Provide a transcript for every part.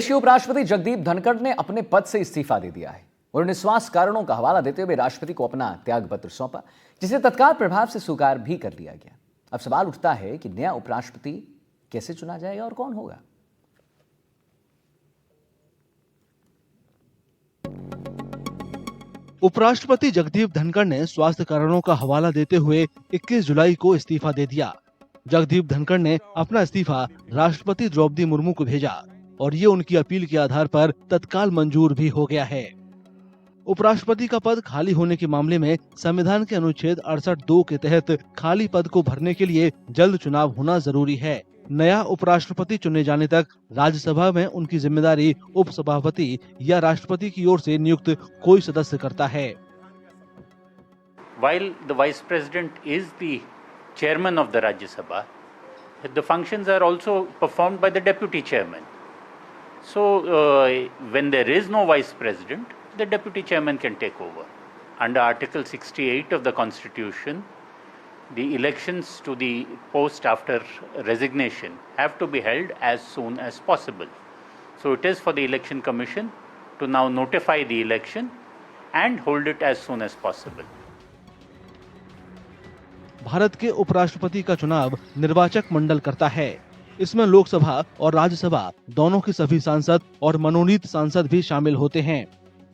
देश के उपराष्ट्रपति जगदीप धनखड़ ने अपने पद से इस्तीफा दे दिया है। उन्होंने स्वास्थ्य कारणों का हवाला देते हुए राष्ट्रपति को अपना त्याग पत्र सौंपा, जिसे तत्काल प्रभाव से स्वीकार भी कर लिया गया। अब सवाल उठता है कि नया उपराष्ट्रपति कैसे चुना जाएगा और कौन होगा। उपराष्ट्रपति जगदीप धनखड़ ने स्वास्थ्य कारणों का हवाला देते हुए 21 जुलाई को इस्तीफा दे दिया। जगदीप धनखड़ ने अपना इस्तीफा राष्ट्रपति द्रौपदी मुर्मू को भेजा और ये उनकी अपील के आधार पर तत्काल मंजूर भी हो गया है। उपराष्ट्रपति का पद खाली होने के मामले में संविधान के अनुच्छेद 68(2) के तहत खाली पद को भरने के लिए जल्द चुनाव होना जरूरी है। नया उपराष्ट्रपति चुने जाने तक राज्यसभा में उनकी जिम्मेदारी उपसभापति या राष्ट्रपति की ओर से नियुक्त कोई सदस्य करता है। While the Vice President is the chairman of the Rajya Sabha, the functions are also performed by the Deputy Chairman. So, when there is no Vice President, the Deputy Chairman can take over. Under Article 68 of the Constitution, the elections to the post after resignation have to be held as soon as possible. So, it is for the Election Commission to now notify the election and hold it as soon as possible. Bharat के उपराष्ट्रपति का चुनाव निर्वाचक मंडल करता है। इसमें लोकसभा और राज्यसभा दोनों के सभी सांसद और मनोनीत सांसद भी शामिल होते हैं।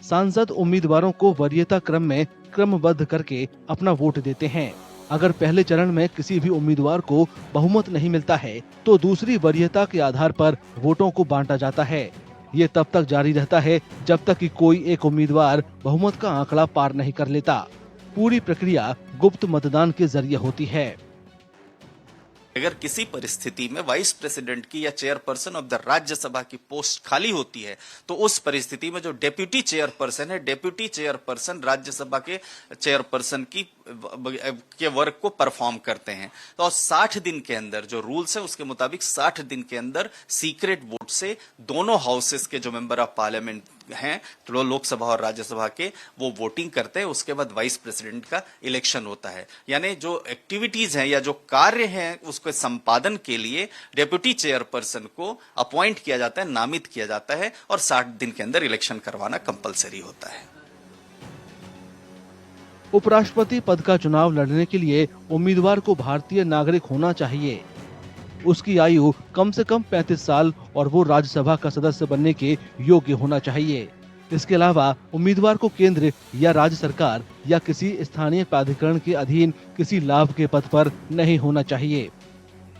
सांसद उम्मीदवारों को वरीयता क्रम में क्रमबद्ध करके अपना वोट देते हैं। अगर पहले चरण में किसी भी उम्मीदवार को बहुमत नहीं मिलता है तो दूसरी वरीयता के आधार पर वोटों को बांटा जाता है। ये तब तक जारी रहता है जब तक कि कोई एक उम्मीदवार बहुमत का आंकड़ा पार नहीं कर लेता। पूरी प्रक्रिया गुप्त मतदान के जरिए होती है। अगर किसी परिस्थिति में वाइस प्रेसिडेंट की या चेयरपर्सन ऑफ द राज्यसभा की पोस्ट खाली होती है तो उस परिस्थिति में जो डेप्यूटी चेयरपर्सन है, डेप्यूटी चेयरपर्सन राज्यसभा के चेयरपर्सन के वर्क को परफॉर्म करते हैं। तो 60 दिन के अंदर जो रूल्स है उसके मुताबिक 60 दिन के अंदर सीक्रेट वोट से दोनों हाउसेस के जो मेंबर ऑफ पार्लियामेंट हैं, तो लोकसभा और राज्यसभा के, वो वोटिंग करते हैं। उसके बाद वाइस प्रेसिडेंट का इलेक्शन होता है। यानी जो एक्टिविटीज हैं या जो कार्य हैं उसके संपादन के लिए डेप्यूटी चेयरपर्सन को अपॉइंट किया जाता है, नामित किया जाता है और 60 दिन के अंदर इलेक्शन करवाना कंपलसरी होता है। उपराष्ट्रपति पद का चुनाव लड़ने के लिए उम्मीदवार को भारतीय नागरिक होना चाहिए। उसकी आयु कम से कम 35 साल और वो राज्यसभा का सदस्य बनने के योग्य होना चाहिए। इसके अलावा उम्मीदवार को केंद्र या राज्य सरकार या किसी स्थानीय प्राधिकरण के अधीन किसी लाभ के पद पर नहीं होना चाहिए।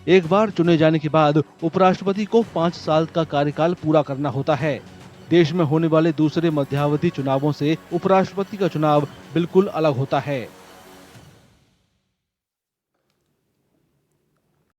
एक बार चुने जाने के बाद उपराष्ट्रपति को 5 साल का कार्यकाल पूरा करना होता है। देश में होने वाले दूसरे मध्यावधि चुनावों से उपराष्ट्रपति का चुनाव बिल्कुल अलग होता है।